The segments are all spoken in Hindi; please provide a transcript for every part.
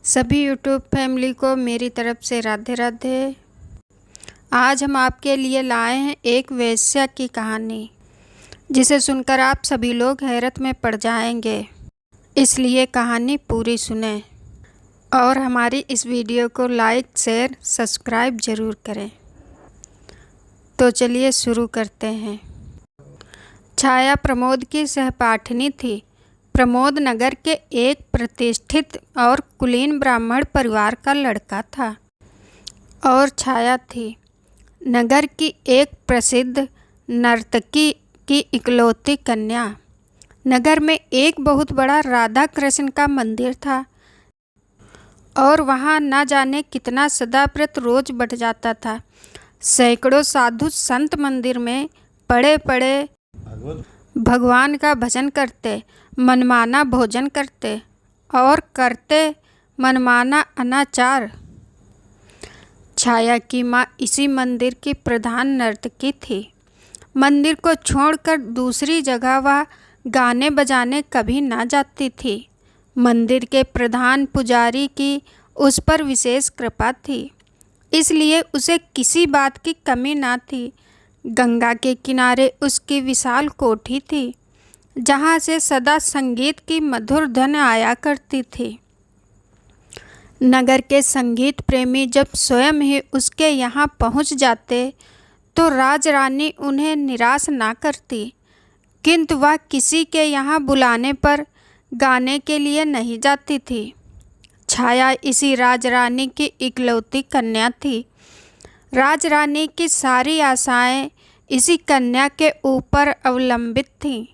सभी यूट्यूब फैमिली को मेरी तरफ से राधे राधे। आज हम आपके लिए लाए हैं एक वेश्या की कहानी, जिसे सुनकर आप सभी लोग हैरत में पड़ जाएंगे। इसलिए कहानी पूरी सुनें और हमारी इस वीडियो को लाइक शेयर सब्सक्राइब ज़रूर करें। तो चलिए शुरू करते हैं। छाया प्रमोद की सहपाठिनी थी। प्रमोद नगर के एक प्रतिष्ठित और कुलीन ब्राह्मण परिवार का लड़का था और छाया थी नगर की एक प्रसिद्ध नर्तकी की इकलौती कन्या। नगर में एक बहुत बड़ा राधा कृष्ण का मंदिर था और वहाँ न जाने कितना सदाव्रत रोज बढ़ जाता था। सैकड़ों साधु संत मंदिर में पड़े पड़े भगवान का भजन करते, मनमाना भोजन करते और करते मनमाना अनाचार। छाया की माँ इसी मंदिर की प्रधान नर्तकी थी। मंदिर को छोड़कर दूसरी जगह वह गाने बजाने कभी ना जाती थी। मंदिर के प्रधान पुजारी की उस पर विशेष कृपा थी, इसलिए उसे किसी बात की कमी ना थी। गंगा के किनारे उसकी विशाल कोठी थी, जहाँ से सदा संगीत की मधुर धुन आया करती थी। नगर के संगीत प्रेमी जब स्वयं ही उसके यहाँ पहुँच जाते तो राजरानी उन्हें निराश ना करती, किंतु वह किसी के यहाँ बुलाने पर गाने के लिए नहीं जाती थी। छाया इसी राजरानी की इकलौती कन्या थी। राजरानी की सारी आशाएं इसी कन्या के ऊपर अवलंबित थीं।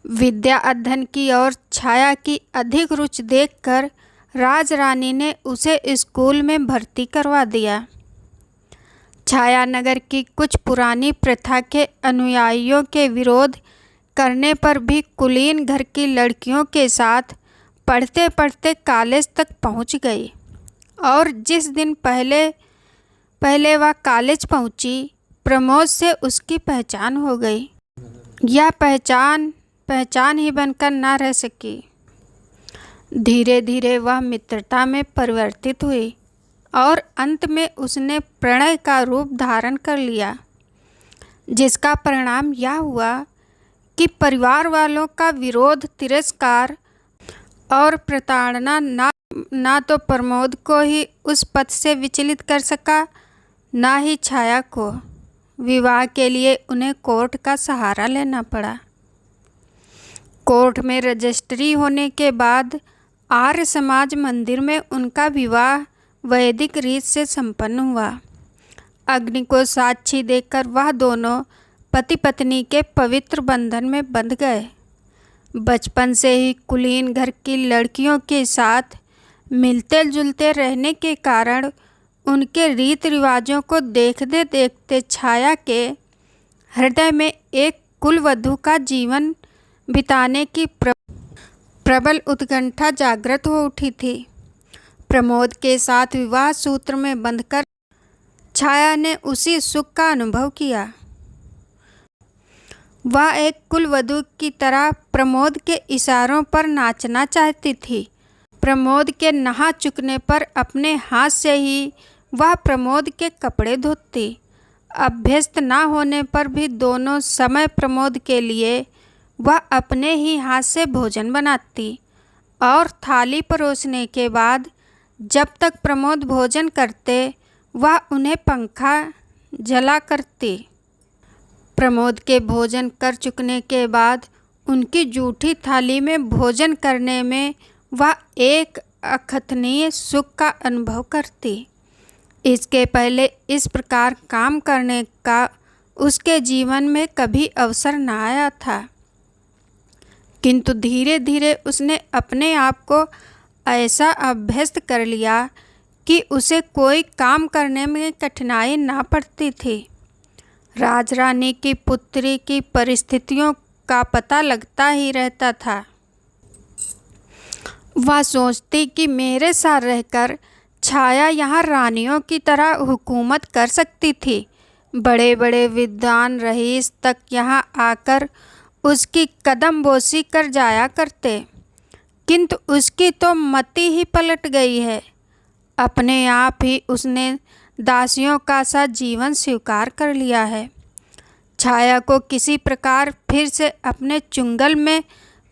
विद्या अध्ययन की ओर छाया की अधिक रुचि देखकर राजरानी ने उसे स्कूल में भर्ती करवा दिया। छाया नगर की कुछ पुरानी प्रथा के अनुयायियों के विरोध करने पर भी कुलीन घर की लड़कियों के साथ पढ़ते पढ़ते कॉलेज तक पहुंच गई। और जिस दिन पहले वह कॉलेज पहुंची, प्रमोद से उसकी पहचान हो गई। यह पहचान ही बनकर ना रह सकी। धीरे धीरे वह मित्रता में परिवर्तित हुई और अंत में उसने प्रणय का रूप धारण कर लिया, जिसका परिणाम यह हुआ कि परिवार वालों का विरोध, तिरस्कार और प्रताड़ना ना तो प्रमोद को ही उस पथ से विचलित कर सका, ना ही छाया को। विवाह के लिए उन्हें कोर्ट का सहारा लेना पड़ा। कोर्ट में रजिस्ट्री होने के बाद आर्य समाज मंदिर में उनका विवाह वैदिक रीत से संपन्न हुआ। अग्नि को साक्षी देकर वह दोनों पति पत्नी के पवित्र बंधन में बंध गए। बचपन से ही कुलीन घर की लड़कियों के साथ मिलते जुलते रहने के कारण उनके रीति रिवाजों को देखते देखते छाया के हृदय में एक कुलवधू का जीवन बिताने की प्रबल उत्कंठा जागृत हो उठी थी। प्रमोद के साथ विवाह सूत्र में बंधकर छाया ने उसी सुख का अनुभव किया। वह एक कुलवधू की तरह प्रमोद के इशारों पर नाचना चाहती थी। प्रमोद के नहा चुकने पर अपने हाथ से ही वह प्रमोद के कपड़े धोती। अभ्यस्त ना होने पर भी दोनों समय प्रमोद के लिए वह अपने ही हाथ से भोजन बनाती और थाली परोसने के बाद जब तक प्रमोद भोजन करते वह उन्हें पंखा जला करती। प्रमोद के भोजन कर चुकने के बाद उनकी जूठी थाली में भोजन करने में वह एक अकथनीय सुख का अनुभव करती। इसके पहले इस प्रकार काम करने का उसके जीवन में कभी अवसर न आया था, किंतु धीरे धीरे उसने अपने आप को ऐसा अभ्यस्त कर लिया कि उसे कोई काम करने में कठिनाई ना पड़ती थी। राजरानी की पुत्री की परिस्थितियों का पता लगता ही रहता था। वह सोचती कि मेरे साथ रहकर छाया यहाँ रानियों की तरह हुकूमत कर सकती थी। बड़े बड़े विद्वान रईस तक यहाँ आकर उसकी कदमबोसी कर जाया करते, किंतु उसकी तो मति ही पलट गई है। अपने आप ही उसने दासियों का सा जीवन स्वीकार कर लिया है। छाया को किसी प्रकार फिर से अपने चुंगल में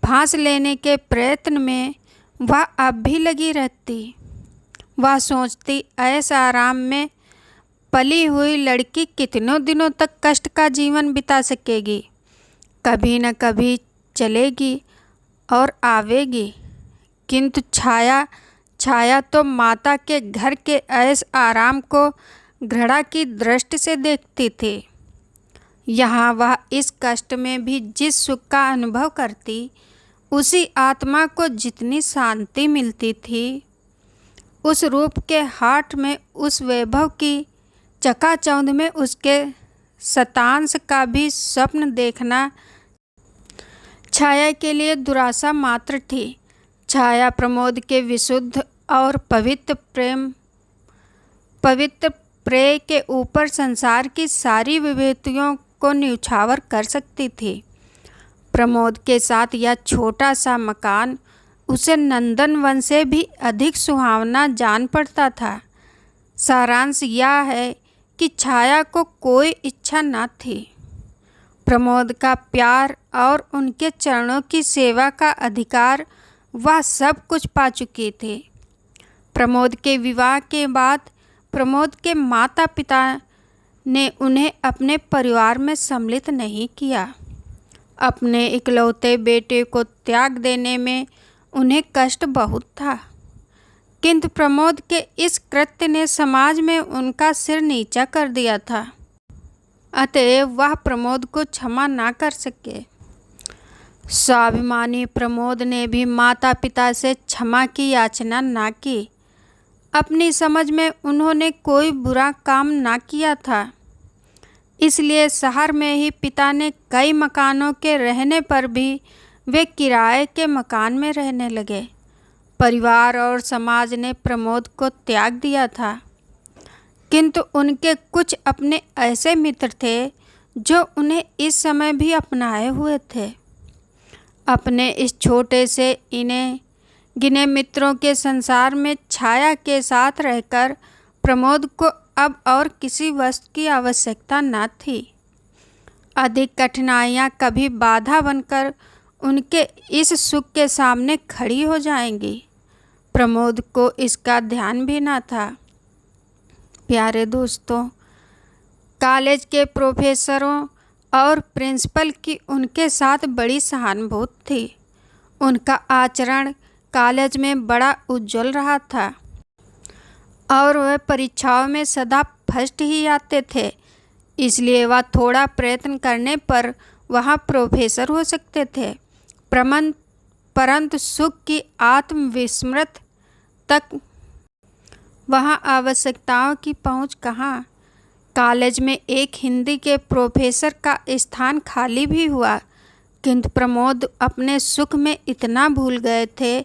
फांस लेने के प्रयत्न में वह अब भी लगी रहती। वह सोचती, ऐसा आराम में पली हुई लड़की कितनों दिनों तक कष्ट का जीवन बिता सकेगी। कभी न कभी चलेगी और आवेगी। किंतु छाया तो माता के घर के ऐश आराम को घृणा की दृष्टि से देखती थी। यहाँ वह इस कष्ट में भी जिस सुख का अनुभव करती, उसी आत्मा को जितनी शांति मिलती थी, उस रूप के हाट में, उस वैभव की चकाचौंध में उसके शतांश का भी स्वप्न देखना छाया के लिए दुराशा मात्र थी। छाया प्रमोद के विशुद्ध और पवित्र प्रेय के ऊपर संसार की सारी विभूतियों को न्यौछावर कर सकती थी। प्रमोद के साथ यह छोटा सा मकान उसे नंदनवन से भी अधिक सुहावना जान पड़ता था। सारांश यह है कि छाया को कोई इच्छा न थी। प्रमोद का प्यार और उनके चरणों की सेवा का अधिकार वह सब कुछ पा चुकी थी। प्रमोद के विवाह के बाद प्रमोद के माता पिता ने उन्हें अपने परिवार में सम्मिलित नहीं किया। अपने इकलौते बेटे को त्याग देने में उन्हें कष्ट बहुत था। किंतु प्रमोद के इस कृत्य ने समाज में उनका सिर नीचा कर दिया था। अतएव वह प्रमोद को क्षमा ना कर सके। स्वाभिमानी प्रमोद ने भी माता पिता से क्षमा की याचना ना की। अपनी समझ में उन्होंने कोई बुरा काम ना किया था। इसलिए शहर में ही पिता ने कई मकानों के रहने पर भी वे किराए के मकान में रहने लगे। परिवार और समाज ने प्रमोद को त्याग दिया था। किंतु उनके कुछ अपने ऐसे मित्र थे जो उन्हें इस समय भी अपनाए हुए थे। अपने इस छोटे से इन्हें गिने मित्रों के संसार में छाया के साथ रहकर प्रमोद को अब और किसी वस्तु की आवश्यकता न थी। अधिक कठिनाइयाँ कभी बाधा बनकर उनके इस सुख के सामने खड़ी हो जाएंगी। प्रमोद को इसका ध्यान भी न था। प्यारे दोस्तों, कॉलेज के प्रोफेसरों और प्रिंसिपल की उनके साथ बड़ी सहानुभूति थी। उनका आचरण कॉलेज में बड़ा उज्जवल रहा था और वह परीक्षाओं में सदा फर्स्ट ही आते थे। इसलिए वह थोड़ा प्रयत्न करने पर वहाँ प्रोफेसर हो सकते थे। परंतु सुख की आत्मविस्मृत तक वहाँ आवश्यकताओं की पहुँच कहाँ। कॉलेज में एक हिंदी के प्रोफेसर का स्थान खाली भी हुआ, किंतु प्रमोद अपने सुख में इतना भूल गए थे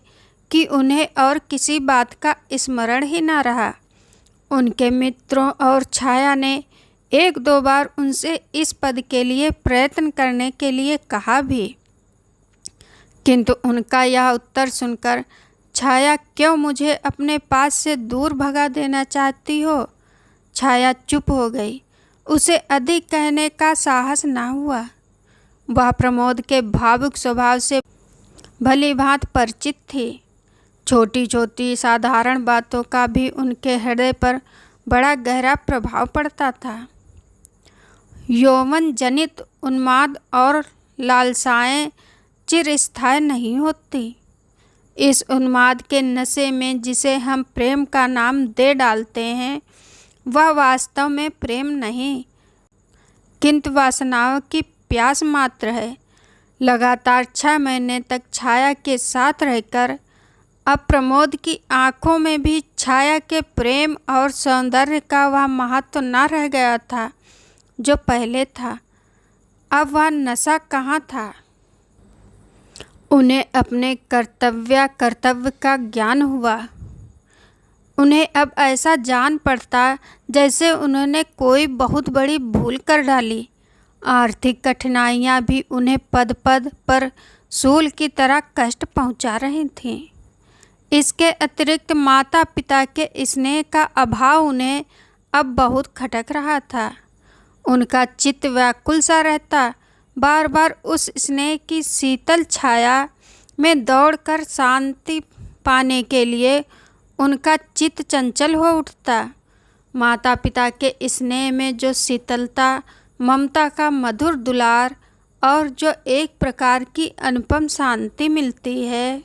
कि उन्हें और किसी बात का स्मरण ही न रहा। उनके मित्रों और छाया ने एक दो बार उनसे इस पद के लिए प्रयत्न करने के लिए कहा भी, किंतु उनका यह उत्तर सुनकर, छाया क्यों मुझे अपने पास से दूर भगा देना चाहती हो, छाया चुप हो गई। उसे अधिक कहने का साहस ना हुआ। वह प्रमोद के भावुक स्वभाव से भली भांति परिचित थी। छोटी छोटी साधारण बातों का भी उनके हृदय पर बड़ा गहरा प्रभाव पड़ता था। यौवन जनित उन्माद और लालसाएं चिरस्थायी नहीं होती। इस उन्माद के नशे में जिसे हम प्रेम का नाम दे डालते हैं, वह वास्तव में प्रेम नहीं, किंतु वासनाओं की प्यास मात्र है। लगातार 6 महीने तक छाया के साथ रहकर अब प्रमोद की आंखों में भी छाया के प्रेम और सौंदर्य का वह महत्व न रह गया था जो पहले था। अब वह नशा कहाँ था। उन्हें अपने कर्तव्य का ज्ञान हुआ। उन्हें अब ऐसा जान पड़ता जैसे उन्होंने कोई बहुत बड़ी भूल कर डाली। आर्थिक कठिनाइयाँ भी उन्हें पद पद पर शूल की तरह कष्ट पहुंचा रही थीं। इसके अतिरिक्त माता पिता के स्नेह का अभाव उन्हें अब बहुत खटक रहा था। उनका चित्त व्याकुल सा रहता, बार बार उस स्नेह की शीतल छाया में दौड़कर शांति पाने के लिए उनका चित्त चंचल हो उठता। माता पिता के स्नेह में जो शीतलता, ममता का मधुर दुलार और जो एक प्रकार की अनुपम शांति मिलती है,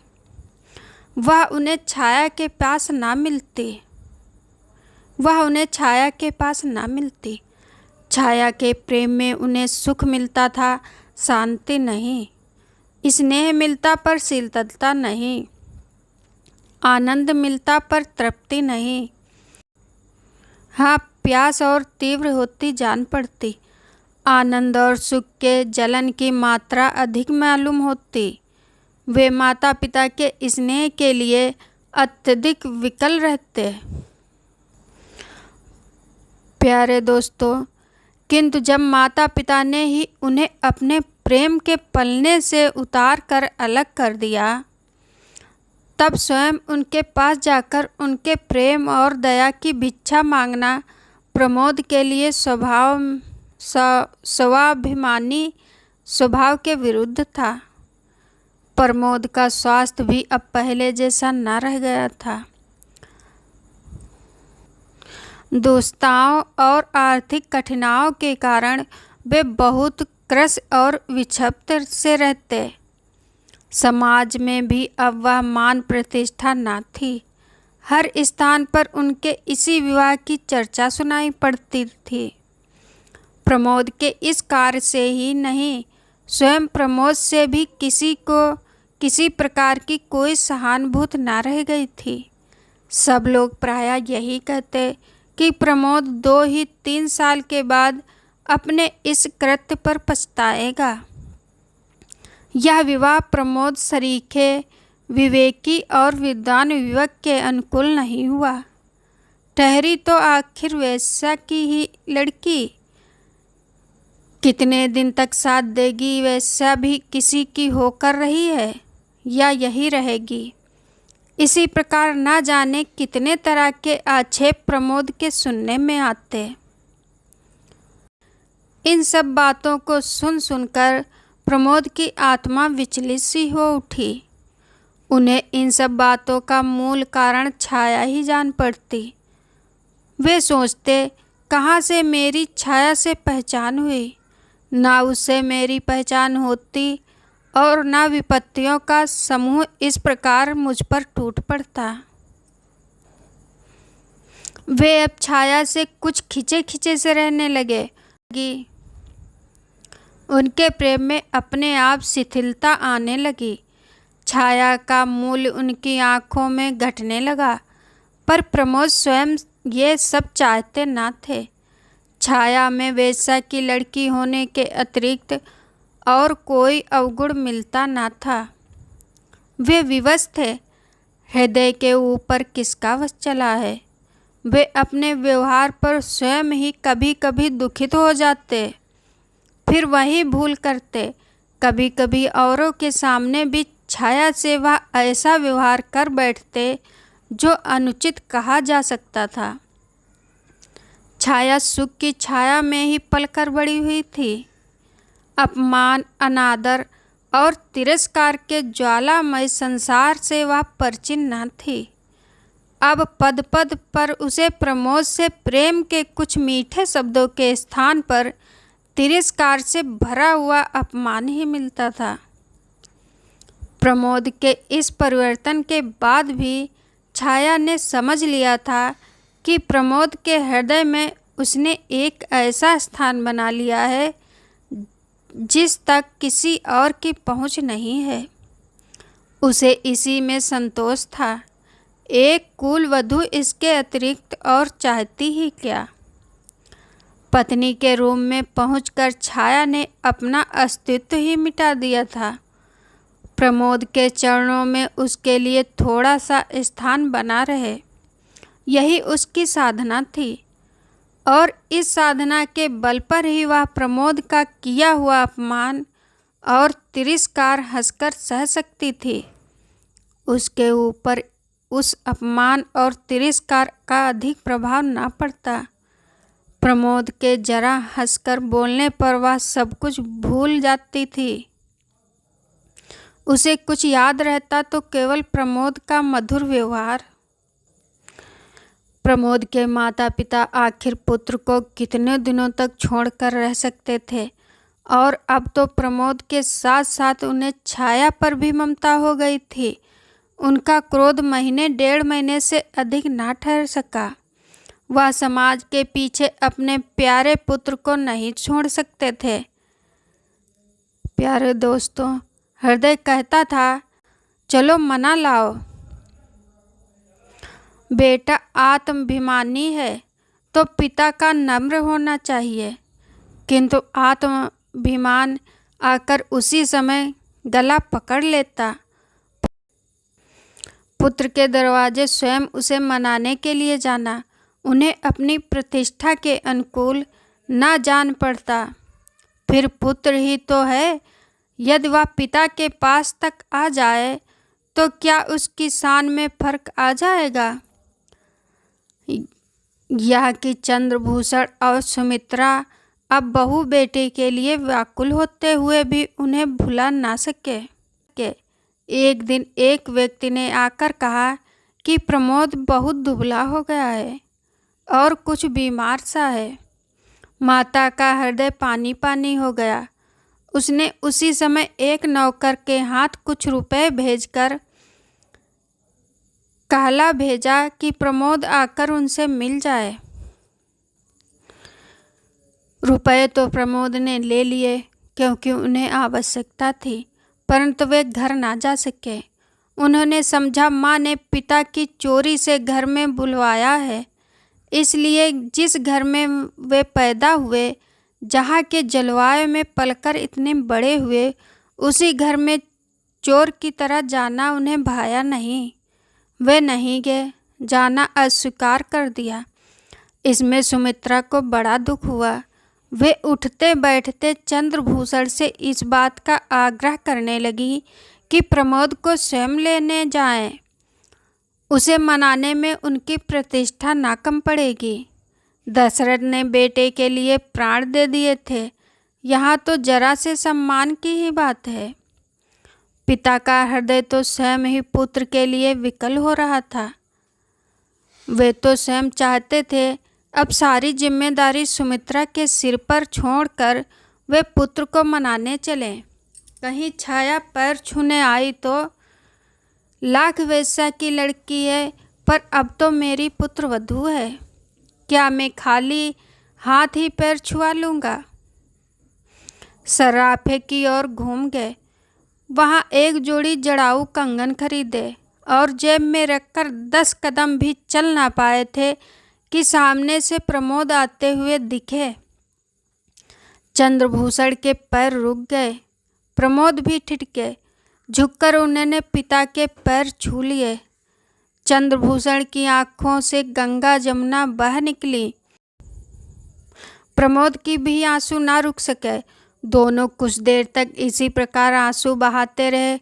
वह उन्हें छाया के पास ना मिलती। छाया के प्रेम में उन्हें सुख मिलता था, शांति नहीं। स्नेह मिलता पर शीतलता नहीं, आनंद मिलता पर तृप्ति नहीं। हाँ, प्यास और तीव्र होती जान पड़ती। आनंद और सुख के जलन की मात्रा अधिक मालूम होती। वे माता पिता के स्नेह के लिए अत्यधिक विकल रहते। प्यारे दोस्तों, किंतु जब माता पिता ने ही उन्हें अपने प्रेम के पलने से उतार कर अलग कर दिया, तब स्वयं उनके पास जाकर उनके प्रेम और दया की भिक्षा मांगना प्रमोद के लिए स्वाभिमानी स्वभाव के विरुद्ध था। प्रमोद का स्वास्थ्य भी अब पहले जैसा न रह गया था। दुस्ताओं और आर्थिक कठिनाइयों के कारण वे बहुत क्रस और विक्षिप्त से रहते। समाज में भी अब वह मान प्रतिष्ठा न थी। हर स्थान पर उनके इसी विवाह की चर्चा सुनाई पड़ती थी। प्रमोद के इस कार्य से ही नहीं, स्वयं प्रमोद से भी किसी को किसी प्रकार की कोई सहानुभूति न रह गई थी। सब लोग प्रायः यही कहते कि प्रमोद 2 ही 3 साल के बाद अपने इस कृत्य पर पछताएगा। यह विवाह प्रमोद सरीखे, विवेकी और विद्वान युवक के अनुकूल नहीं हुआ। ठहरी तो आखिर वैसा की ही लड़की, कितने दिन तक साथ देगी, वैसा भी किसी की होकर रही है या यही रहेगी। इसी प्रकार न जाने कितने तरह के आक्षेप प्रमोद के सुनने में आते। इन सब बातों को सुन सुनकर प्रमोद की आत्मा विचलित सी हो उठी। उन्हें इन सब बातों का मूल कारण छाया ही जान पड़ती। वे सोचते, कहाँ से मेरी छाया से पहचान हुई। ना उससे मेरी पहचान होती और ना विपत्तियों का समूह इस प्रकार मुझ पर टूट पड़ता। वे अब छाया से कुछ खिंचे खिंचे से रहने लगे। उनके प्रेम में अपने आप शिथिलता आने लगी। छाया का मूल्य उनकी आंखों में घटने लगा। पर प्रमोद स्वयं ये सब चाहते न थे। छाया में वेश्या की लड़की होने के अतिरिक्त और कोई अवगुण मिलता न था। वे विवश थे। हृदय के ऊपर किसका वश चला है। वे अपने व्यवहार पर स्वयं ही कभी कभी दुखित हो जाते, फिर वही भूल करते। कभी कभी औरों के सामने भी छाया से वह ऐसा व्यवहार कर बैठते जो अनुचित कहा जा सकता था। छाया सुख की छाया में ही पलकर बड़ी हुई थी। अपमान, अनादर और तिरस्कार के ज्वालामय संसार से वह परिचित न थी। अब पद पद पर उसे प्रमोद से प्रेम के कुछ मीठे शब्दों के स्थान पर तिरस्कार से भरा हुआ अपमान ही मिलता था। प्रमोद के इस परिवर्तन के बाद भी छाया ने समझ लिया था कि प्रमोद के हृदय में उसने एक ऐसा स्थान बना लिया है जिस तक किसी और की पहुंच नहीं है। उसे इसी में संतोष था। एक कुल वधू इसके अतिरिक्त और चाहती ही क्या। पत्नी के रूम में पहुंचकर छाया ने अपना अस्तित्व ही मिटा दिया था। प्रमोद के चरणों में उसके लिए थोड़ा सा स्थान बना रहे, यही उसकी साधना थी। और इस साधना के बल पर ही वह प्रमोद का किया हुआ अपमान और तिरस्कार हंसकर सह सकती थी, उसके ऊपर उस अपमान और तिरस्कार का अधिक प्रभाव न पड़ता। प्रमोद के जरा हंसकर बोलने पर वह सब कुछ भूल जाती थी। उसे कुछ याद रहता तो केवल प्रमोद का मधुर व्यवहार। प्रमोद के माता पिता आखिर पुत्र को कितने दिनों तक छोड़कर रह सकते थे, और अब तो प्रमोद के साथ साथ उन्हें छाया पर भी ममता हो गई थी। उनका क्रोध महीने 1.5 महीने से अधिक ना ठहर सका। वह समाज के पीछे अपने प्यारे पुत्र को नहीं छोड़ सकते थे। प्यारे दोस्तों, हृदय कहता था, चलो मना लाओ। बेटा आत्माभिमानी है तो पिता का नम्र होना चाहिए, किंतु आत्माभिमान आकर उसी समय गला पकड़ लेता। पुत्र के दरवाजे स्वयं उसे मनाने के लिए जाना उन्हें अपनी प्रतिष्ठा के अनुकूल न जान पड़ता। फिर पुत्र ही तो है, यदि वह पिता के पास तक आ जाए तो क्या उसकी शान में फर्क आ जाएगा? यह कि चंद्रभूषण और सुमित्रा अब बहू बेटे के लिए व्याकुल होते हुए भी उन्हें भुला ना सके। एक दिन एक व्यक्ति ने आकर कहा कि प्रमोद बहुत दुबला हो गया है और कुछ बीमार सा है। माता का हृदय पानी पानी हो गया। उसने उसी समय एक नौकर के हाथ कुछ रुपए भेजकर कहला भेजा कि प्रमोद आकर उनसे मिल जाए। रुपए तो प्रमोद ने ले लिए क्योंकि उन्हें आवश्यकता थी, परंतु वे घर ना जा सके। उन्होंने समझा माँ ने पिता की चोरी से घर में बुलवाया है, इसलिए जिस घर में वे पैदा हुए, जहाँ के जलवायु में पलकर इतने बड़े हुए, उसी घर में चोर की तरह जाना उन्हें भाया नहीं। वे नहीं गए, जाना अस्वीकार कर दिया। इसमें सुमित्रा को बड़ा दुख हुआ। वे उठते बैठते चंद्रभूषण से इस बात का आग्रह करने लगी कि प्रमोद को स्वयं लेने जाएं। उसे मनाने में उनकी प्रतिष्ठा ना कम पड़ेगी। दशरथ ने बेटे के लिए प्राण दे दिए थे, यहाँ तो जरा से सम्मान की ही बात है। पिता का हृदय तो स्वयं ही पुत्र के लिए विकल हो रहा था। वे तो स्वयं चाहते थे अब सारी जिम्मेदारी सुमित्रा के सिर पर छोड़कर वे पुत्र को मनाने चलें। कहीं छाया पैर छूने आई तो लाख वेश्या की लड़की है, पर अब तो मेरी पुत्र वधू है, क्या मैं खाली हाथ ही पैर छुआ लूँगा? सराफे की ओर घूम गए। वहाँ एक जोड़ी जड़ाऊ कंगन खरीदे और जेब में रखकर 10 कदम भी चल ना पाए थे कि सामने से प्रमोद आते हुए दिखे। चंद्रभूषण के पैर रुक गए। प्रमोद भी ठिठके। झुककर उन्होंने पिता के पैर छू लिए। चंद्रभूषण की आंखों से गंगा जमुना बह निकली। प्रमोद की भी आंसू ना रुक सके। दोनों कुछ देर तक इसी प्रकार आंसू बहाते रहे।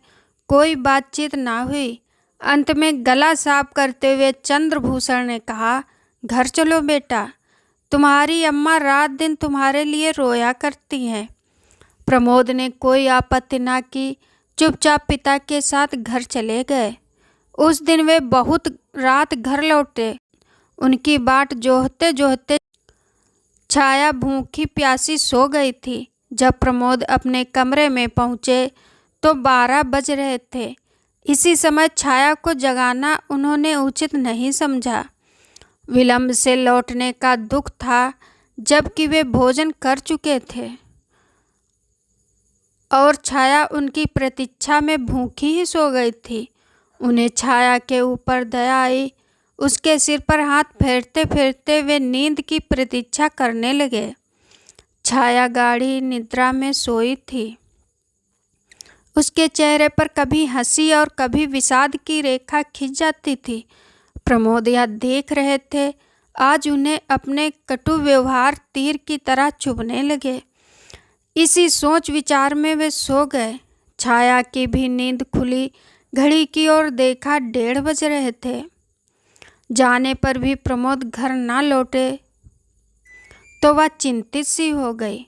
कोई बातचीत ना हुई। अंत में गला साफ करते हुए चंद्रभूषण ने कहा, घर चलो बेटा, तुम्हारी अम्मा रात दिन तुम्हारे लिए रोया करती हैं। प्रमोद ने कोई आपत्ति ना की, चुपचाप पिता के साथ घर चले गए। उस दिन वे बहुत रात घर लौटे। उनकी बाट जोहते जोहते छाया भूखी प्यासी सो गई थी। जब प्रमोद अपने कमरे में पहुँचे तो 12 बज रहे थे। इसी समय छाया को जगाना उन्होंने उचित नहीं समझा। विलंब से लौटने का दुख था, जबकि वे भोजन कर चुके थे और छाया उनकी प्रतीक्षा में भूखी ही सो गई थी। उन्हें छाया के ऊपर दया आई। उसके सिर पर हाथ फेरते फेरते वे नींद की प्रतीक्षा करने लगे। छाया गाढ़ी निद्रा में सोई थी। उसके चेहरे पर कभी हंसी और कभी विषाद की रेखा खिंच जाती थी। प्रमोद यह देख रहे थे। आज उन्हें अपने कटु व्यवहार तीर की तरह चुभने लगे। इसी सोच विचार में वे सो गए। छाया की भी नींद खुली। घड़ी की ओर देखा, 1:30 बज रहे थे। जाने पर भी प्रमोद घर ना लौटे तो वह चिंतित सी हो गई।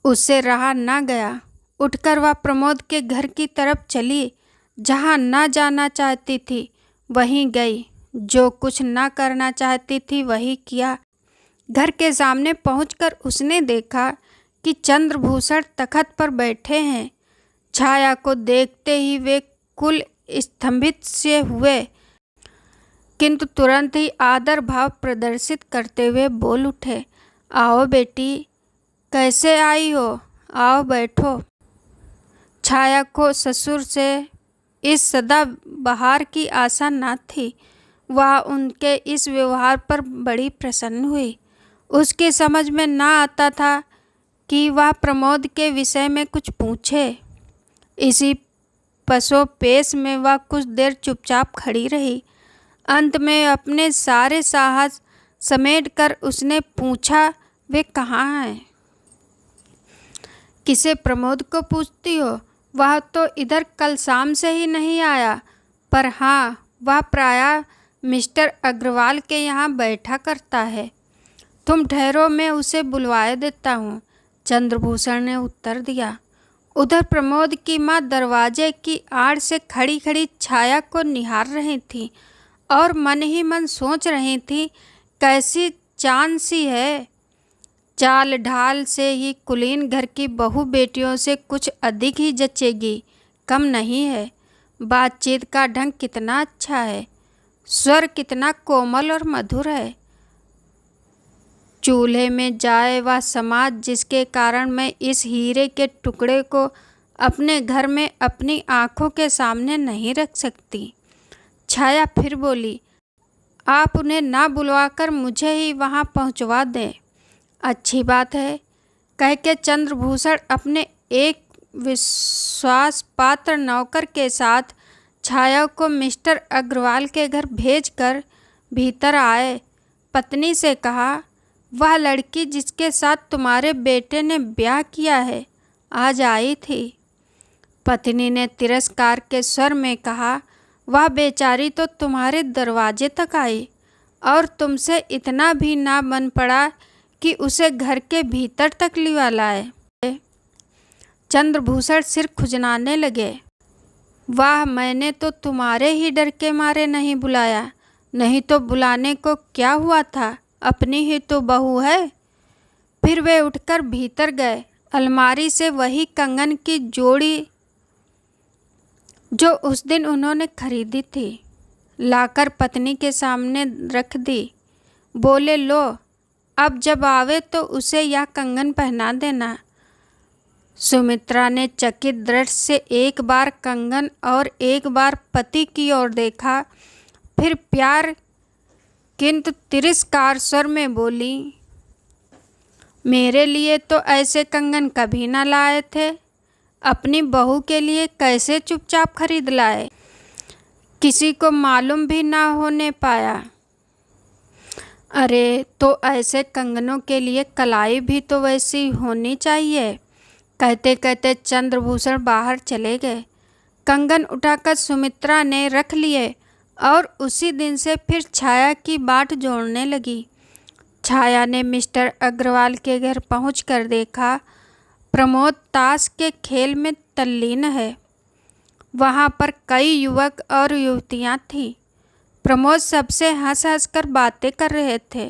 उससे रहा ना गया। उठकर वह प्रमोद के घर की तरफ चली। जहाँ ना जाना चाहती थी वहीं गई। जो कुछ ना करना चाहती थी वही किया। घर के सामने पहुंचकर उसने देखा कि चंद्रभूषण तख्त पर बैठे हैं। छाया को देखते ही वे कुल स्तंभित से हुए, किंतु तुरंत ही आदर भाव प्रदर्शित करते हुए बोल उठे, आओ बेटी, कैसे आई हो? आओ बैठो। छाया को ससुर से इस सदाबहार की आशा न थी। वह उनके इस व्यवहार पर बड़ी प्रसन्न हुई। उसकी समझ में ना आता था कि वह प्रमोद के विषय में कुछ पूछे। इसी पसोपेश में वह कुछ देर चुपचाप खड़ी रही। अंत में अपने सारे साहस समेटकर उसने पूछा, वे कहाँ हैं? किसे प्रमोद को पूछती हो? वह तो इधर कल शाम से ही नहीं आया। पर हाँ, वह प्रायः मिस्टर अग्रवाल के यहाँ बैठा करता है। तुम ठहरो, मैं उसे बुलवाए देता हूँ, चंद्रभूषण ने उत्तर दिया। उधर प्रमोद की माँ दरवाजे की आड़ से खड़ी खड़ी छाया को निहार रही थी और मन ही मन सोच रही थी, कैसी चाँद सी है। चाल ढाल से ही कुलीन घर की बहू बेटियों से कुछ अधिक ही जचेगी, कम नहीं है। बातचीत का ढंग कितना अच्छा है, स्वर कितना कोमल और मधुर है। चूल्हे में जाए वह समाज जिसके कारण मैं इस हीरे के टुकड़े को अपने घर में अपनी आंखों के सामने नहीं रख सकती। छाया फिर बोली, आप उन्हें ना बुलवाकर मुझे ही वहाँ पहुँचवा दें। अच्छी बात है, कह के चंद्रभूषण अपने एक विश्वास पात्र नौकर के साथ छाया को मिस्टर अग्रवाल के घर भेजकर भीतर आए। पत्नी से कहा, वह लड़की जिसके साथ तुम्हारे बेटे ने ब्याह किया है आज आई थी। पत्नी ने तिरस्कार के स्वर में कहा, वह बेचारी तो तुम्हारे दरवाजे तक आई और तुमसे इतना भी ना मन पड़ा कि उसे घर के भीतर तक लिवा लाए। चंद्रभूषण सिर खुजलाने लगे। वाह, मैंने तो तुम्हारे ही डर के मारे नहीं बुलाया, नहीं तो बुलाने को क्या हुआ था, अपनी ही तो बहू है। फिर वे उठकर भीतर गए। अलमारी से वही कंगन की जोड़ी जो उस दिन उन्होंने खरीदी थी लाकर पत्नी के सामने रख दी। बोले, लो, अब जब आवे तो उसे यह कंगन पहना देना। सुमित्रा ने चकित दृष्टि से एक बार कंगन और एक बार पति की ओर देखा, फिर प्यार किंतु तिरस्कार स्वर में बोली, मेरे लिए तो ऐसे कंगन कभी ना लाए थे, अपनी बहू के लिए कैसे चुपचाप खरीद लाए, किसी को मालूम भी ना होने पाया। अरे, तो ऐसे कंगनों के लिए कलाई भी तो वैसी होनी चाहिए। कहते कहते चंद्रभूषण बाहर चले गए। कंगन उठाकर सुमित्रा ने रख लिए और उसी दिन से फिर छाया की बाट जोड़ने लगी। छाया ने मिस्टर अग्रवाल के घर पहुंचकर देखा, प्रमोद ताश के खेल में तल्लीन है। वहां पर कई युवक और युवतियां थीं। प्रमोद सबसे हंस हंस कर बातें कर रहे थे।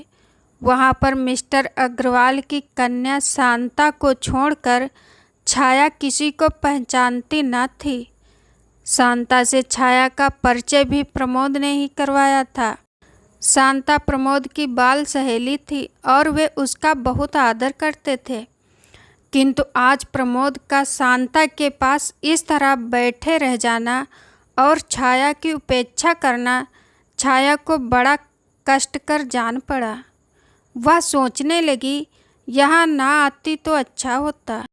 वहां पर मिस्टर अग्रवाल की कन्या शांता को छोड़कर छाया किसी को पहचानती न थी। शांता से छाया का परिचय भी प्रमोद ने ही करवाया था। शांता प्रमोद की बाल सहेली थी और वे उसका बहुत आदर करते थे, किंतु आज प्रमोद का शांता के पास इस तरह बैठे रह जाना और छाया की उपेक्षा करना छाया को बड़ा कष्टकर जान पड़ा। वह सोचने लगी, यहाँ ना आती तो अच्छा होता।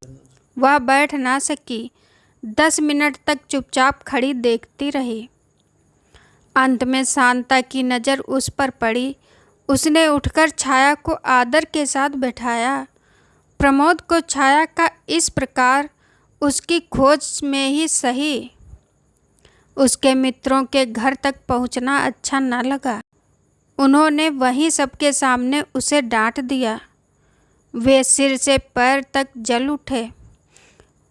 वह बैठ ना सकी। 10 मिनट तक चुपचाप खड़ी देखती रही। अंत में शांता की नज़र उस पर पड़ी। उसने उठकर छाया को आदर के साथ बैठाया। प्रमोद को छाया का इस प्रकार उसकी खोज में ही सही उसके मित्रों के घर तक पहुंचना अच्छा न लगा। उन्होंने वहीं सबके सामने उसे डांट दिया। वे सिर से पैर तक जल उठे।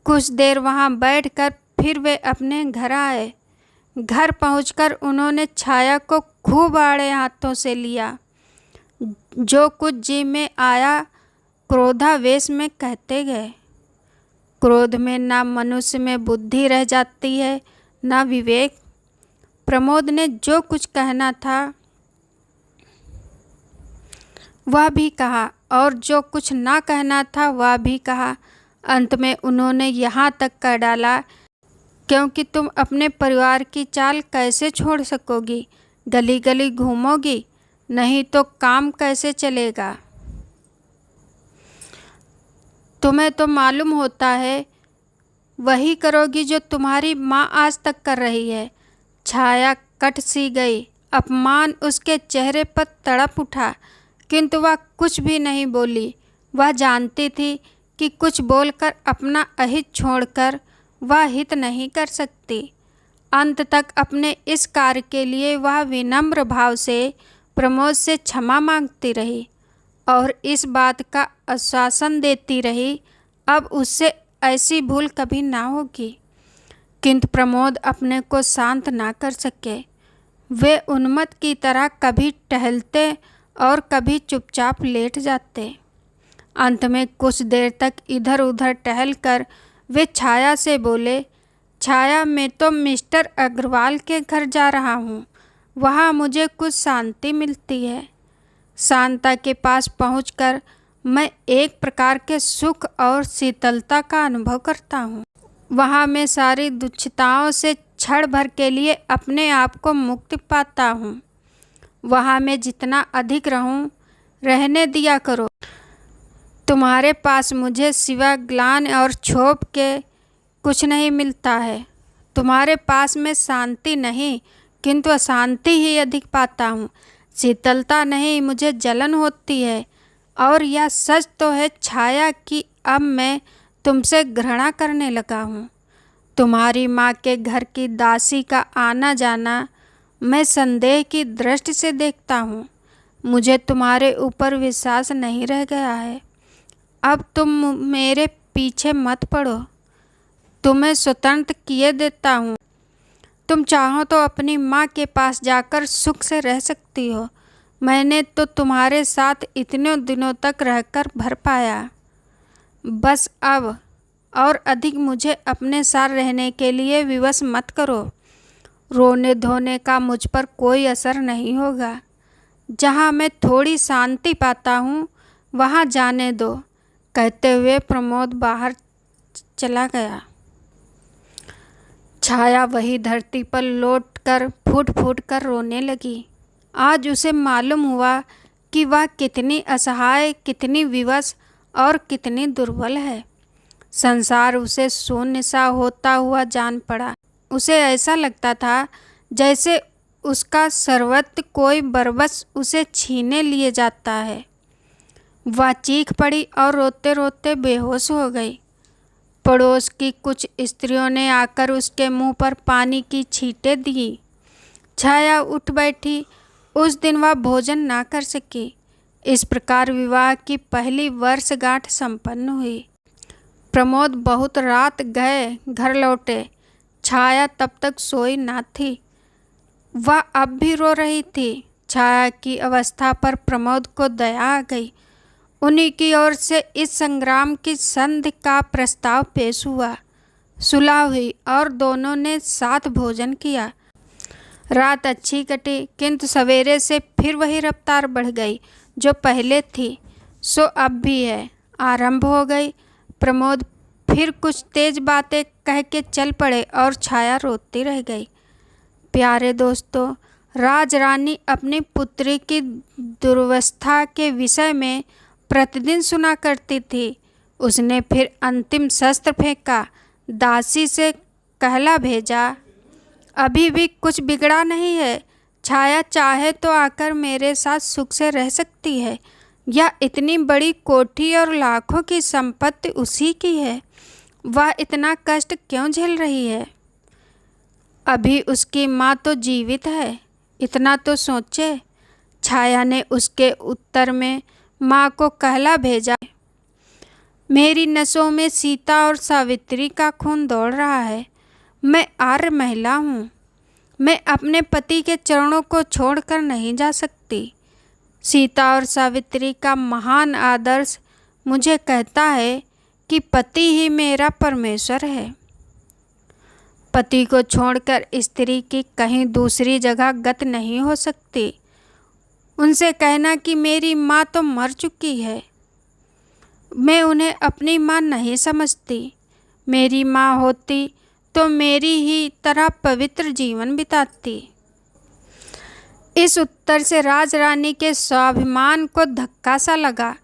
कुछ देर वहां बैठकर फिर वे अपने घर आए। घर पहुंचकर उन्होंने छाया को खूब आड़े हाथों से लिया। जो कुछ जी में आया क्रोधावेश में कहते गए। क्रोध में ना मनुष्य में बुद्धि रह जाती है ना विवेक। प्रमोद ने जो कुछ कहना था वह भी कहा और जो कुछ ना कहना था वह भी कहा। अंत में उन्होंने यहाँ तक कह डाला, क्योंकि तुम अपने परिवार की चाल कैसे छोड़ सकोगी? गली गली घूमोगी, नहीं तो काम कैसे चलेगा? तुम्हें तो मालूम होता है वही करोगी जो तुम्हारी माँ आज तक कर रही है। छाया कट सी गई। अपमान उसके चेहरे पर तड़प उठा, किंतु वह कुछ भी नहीं बोली। वह जानती थी कि कुछ बोलकर अपना अहित छोड़कर वह हित नहीं कर सकती। अंत तक अपने इस कार्य के लिए वह विनम्र भाव से प्रमोद से क्षमा मांगती रही और इस बात का आश्वासन देती रही अब उससे ऐसी भूल कभी ना होगी। किंतु प्रमोद अपने को शांत ना कर सके। वे उन्मत्त की तरह कभी टहलते और कभी चुपचाप लेट जाते। अंत में कुछ देर तक इधर उधर टहलकर वे छाया से बोले, छाया, मैं तो मिस्टर अग्रवाल के घर जा रहा हूँ। वहाँ मुझे कुछ शांति मिलती है। शांता के पास पहुंचकर मैं एक प्रकार के सुख और शीतलता का अनुभव करता हूँ। वहाँ मैं सारी दुच्छताओं से क्षण भर के लिए अपने आप को मुक्त पाता हूँ। वहाँ मैं जितना अधिक रहूँ रहने दिया करो। तुम्हारे पास मुझे सिवा ग्लानि और क्षोभ के कुछ नहीं मिलता है। तुम्हारे पास मैं शांति नहीं किंतु अशांति ही अधिक पाता हूँ। शीतलता नहीं, मुझे जलन होती है। और यह सच तो है छाया कि अब मैं तुमसे घृणा करने लगा हूँ। तुम्हारी माँ के घर की दासी का आना जाना मैं संदेह की दृष्टि से देखता हूँ। मुझे तुम्हारे ऊपर विश्वास नहीं रह गया है। अब तुम मेरे पीछे मत पड़ो। तुम्हें स्वतंत्र किए देता हूँ। तुम चाहो तो अपनी माँ के पास जाकर सुख से रह सकती हो। मैंने तो तुम्हारे साथ इतने दिनों तक रहकर भर पाया। बस अब और अधिक मुझे अपने साथ रहने के लिए विवश मत करो। रोने धोने का मुझ पर कोई असर नहीं होगा। जहाँ मैं थोड़ी शांति पाता हूँ वहाँ जाने दो। कहते हुए प्रमोद बाहर चला गया। छाया वही धरती पर लौटकर फूट फूट कर रोने लगी। आज उसे मालूम हुआ कि वह कितनी असहाय, कितनी विवश और कितनी दुर्बल है। संसार उसे शून्य सा होता हुआ जान पड़ा। उसे ऐसा लगता था जैसे उसका सर्वत्र कोई बरबस उसे छीने लिए जाता है। वह चीख पड़ी और रोते रोते बेहोश हो गई। पड़ोस की कुछ स्त्रियों ने आकर उसके मुंह पर पानी की छींटें दी। छाया उठ बैठी। उस दिन वह भोजन ना कर सकी। इस प्रकार विवाह की पहली वर्षगांठ संपन्न हुई। प्रमोद बहुत रात गए घर लौटे। छाया तब तक सोई ना थी। वह अब भी रो रही थी। छाया की अवस्था पर प्रमोद को दया आ गई। उन्हीं की ओर से इस संग्राम की संधि का प्रस्ताव पेश हुआ। सुलह हुई और दोनों ने साथ भोजन किया। रात अच्छी कटी, किंतु सवेरे से फिर वही रफ्तार बढ़ गई जो पहले थी, सो अब भी है, आरंभ हो गई। प्रमोद फिर कुछ तेज बातें कह के चल पड़े और छाया रोती रह गई। प्यारे दोस्तों, राजरानी अपनी पुत्री की दुर्वस्था के विषय में प्रतिदिन सुना करती थी। उसने फिर अंतिम शस्त्र फेंका। दासी से कहला भेजा, अभी भी कुछ बिगड़ा नहीं है। छाया चाहे तो आकर मेरे साथ सुख से रह सकती है। या इतनी बड़ी कोठी और लाखों की संपत्ति उसी की है, वह इतना कष्ट क्यों झेल रही है? अभी उसकी माँ तो जीवित है, इतना तो सोचे। छाया ने उसके उत्तर में माँ को कहला भेजा, मेरी नसों में सीता और सावित्री का खून दौड़ रहा है। मैं आर्य महिला हूँ, मैं अपने पति के चरणों को छोड़कर नहीं जा सकती। सीता और सावित्री का महान आदर्श मुझे कहता है कि पति ही मेरा परमेश्वर है। पति को छोड़कर स्त्री की कहीं दूसरी जगह गत नहीं हो सकती। उनसे कहना कि मेरी माँ तो मर चुकी है। मैं उन्हें अपनी माँ नहीं समझती। मेरी माँ होती तो मेरी ही तरह पवित्र जीवन बिताती। इस उत्तर से राजरानी के स्वाभिमान को धक्का सा लगा।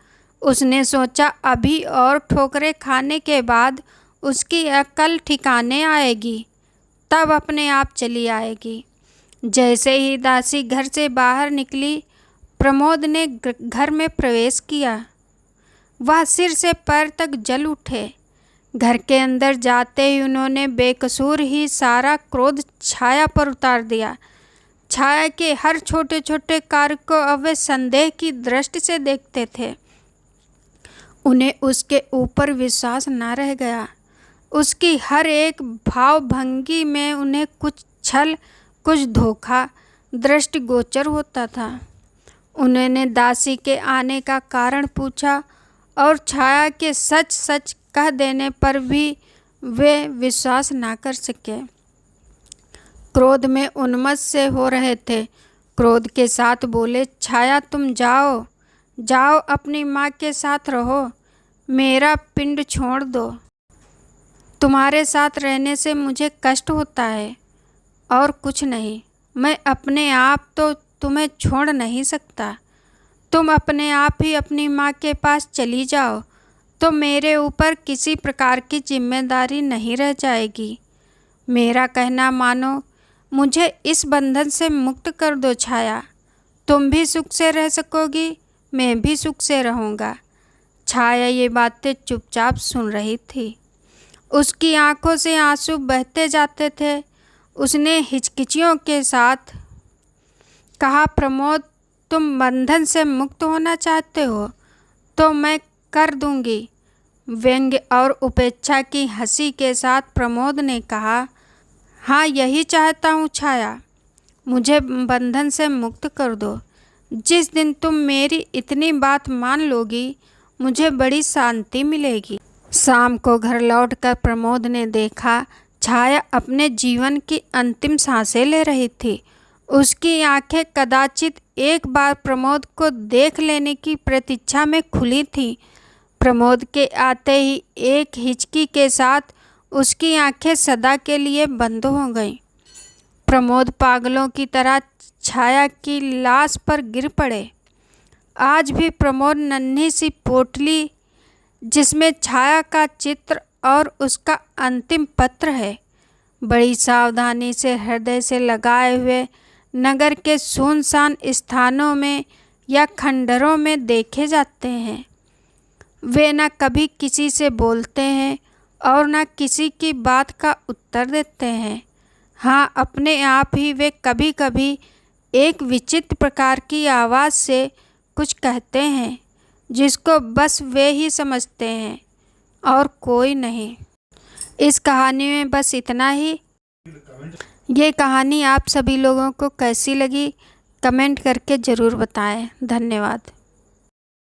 उसने सोचा अभी और ठोकरें खाने के बाद उसकी अकल ठिकाने आएगी, तब अपने आप चली आएगी। जैसे ही दासी घर से बाहर निकली, प्रमोद ने घर में प्रवेश किया। वह सिर से पैर तक जल उठे। घर के अंदर जाते ही उन्होंने बेकसूर ही सारा क्रोध छाया पर उतार दिया। छाया के हर छोटे छोटे कार्य को अब वे संदेह की दृष्टि से देखते थे। उन्हें उसके ऊपर विश्वास न रह गया। उसकी हर एक भावभंगी में उन्हें कुछ छल, कुछ धोखा दृष्टिगोचर होता था। उन्होंने दासी के आने का कारण पूछा और छाया के सच सच कह देने पर भी वे विश्वास ना कर सके। क्रोध में उन्मत्त से हो रहे थे। क्रोध के साथ बोले, छाया तुम जाओ, जाओ अपनी माँ के साथ रहो, मेरा पिंड छोड़ दो। तुम्हारे साथ रहने से मुझे कष्ट होता है और कुछ नहीं। मैं अपने आप तो तुम्हें छोड़ नहीं सकता। तुम अपने आप ही अपनी माँ के पास चली जाओ तो मेरे ऊपर किसी प्रकार की जिम्मेदारी नहीं रह जाएगी। मेरा कहना मानो, मुझे इस बंधन से मुक्त कर दो छाया। तुम भी सुख से रह सकोगी, मैं भी सुख से रहूँगा। छाया ये बातें चुपचाप सुन रही थी। उसकी आंखों से आंसू बहते जाते थे। उसने हिचकिचियों के साथ कहा, प्रमोद तुम बंधन से मुक्त होना चाहते हो तो मैं कर दूंगी। व्यंग्य और उपेक्षा की हंसी के साथ प्रमोद ने कहा, हाँ यही चाहता हूँ छाया, मुझे बंधन से मुक्त कर दो। जिस दिन तुम मेरी इतनी बात मान लोगी, मुझे बड़ी शांति मिलेगी। शाम को घर लौटकर प्रमोद ने देखा छाया अपने जीवन की अंतिम सांसें ले रही थी। उसकी आंखें कदाचित एक बार प्रमोद को देख लेने की प्रतीक्षा में खुली थीं। प्रमोद के आते ही एक हिचकी के साथ उसकी आंखें सदा के लिए बंद हो गईं। प्रमोद पागलों की तरह छाया की लाश पर गिर पड़े। आज भी प्रमोद नन्ही सी पोटली जिसमें छाया का चित्र और उसका अंतिम पत्र है, बड़ी सावधानी से हृदय से लगाए हुए नगर के सुनसान स्थानों में या खंडरों में देखे जाते हैं। वे न कभी किसी से बोलते हैं और न किसी की बात का उत्तर देते हैं। हाँ, अपने आप ही वे कभी कभी एक विचित्र प्रकार की आवाज़ से कुछ कहते हैं जिसको बस वे ही समझते हैं और कोई नहीं। इस कहानी में बस इतना ही। ये कहानी आप सभी लोगों को कैसी लगी कमेंट करके ज़रूर बताएं। धन्यवाद।